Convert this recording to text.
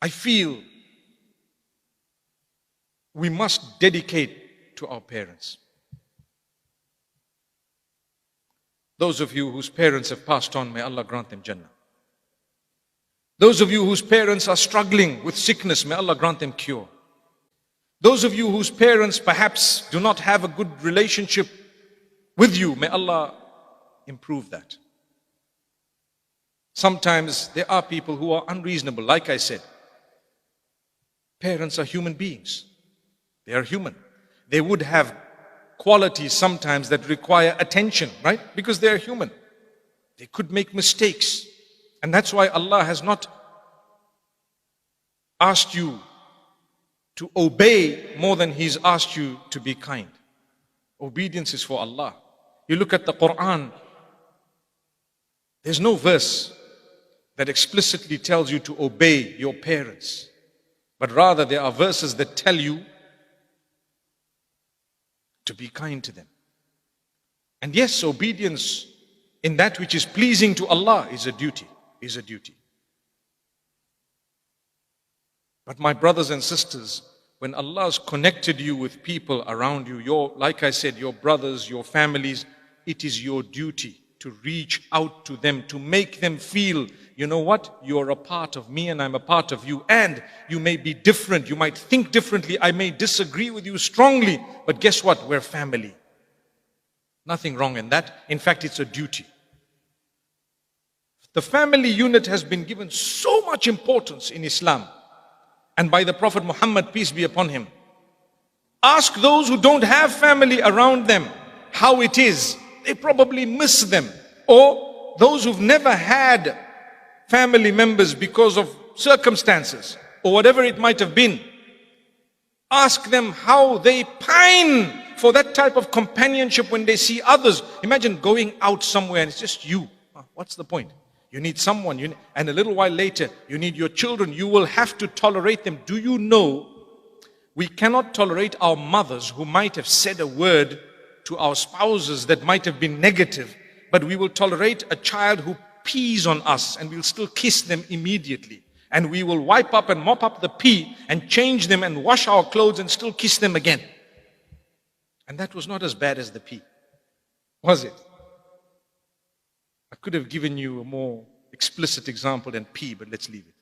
I feel we must dedicate to our parents. Those of you whose parents have passed on, may Allah grant them Jannah. Those of you whose parents are struggling with sickness, may Allah grant them cure. Those of you whose parents perhaps do not have a good relationship with you, may Allah improve that. Sometimes there are people who are unreasonable. Like I said, parents are human beings. They are human. They would have qualities sometimes that require attention, right? Because they are human. They could make mistakes. And that's why Allah has not asked you to obey more than He's asked you to be kind. Obedience is for Allah. You look at the Quran, there's no verse that explicitly tells you to obey your parents. But rather there are verses that tell you to be kind to them. And yes, obedience in that which is pleasing to Allah is a duty, But my brothers and sisters, when Allah has connected you with people around you, like I said, your brothers, your families, it is your duty to reach out to them, to make them feel, you know what, you're a part of me and I'm a part of you. And you may be different, you might think differently, I may disagree with you strongly, but guess what, we're family. Nothing wrong in that. In fact, it's a duty. The family unit has been given so much importance in Islam and by the Prophet Muhammad, peace be upon him. Ask those who don't have family around them how it is. They probably miss them. Or those who've never had family members because of circumstances or whatever it might have been. Ask them how they pine for that type of companionship when they see others. Imagine going out somewhere and it's just you. What's the point? You need someone, and a little while later, you need your children. You will have to tolerate them. Do you know, we cannot tolerate our mothers who might have said a word to our spouses that might have been negative, but we will tolerate a child who pees on us and we'll still kiss them immediately. And we will wipe up and mop up the pee and change them and wash our clothes and still kiss them again. And that was not as bad as the pee, was it? I could have given you a more explicit example than pee, but let's leave it.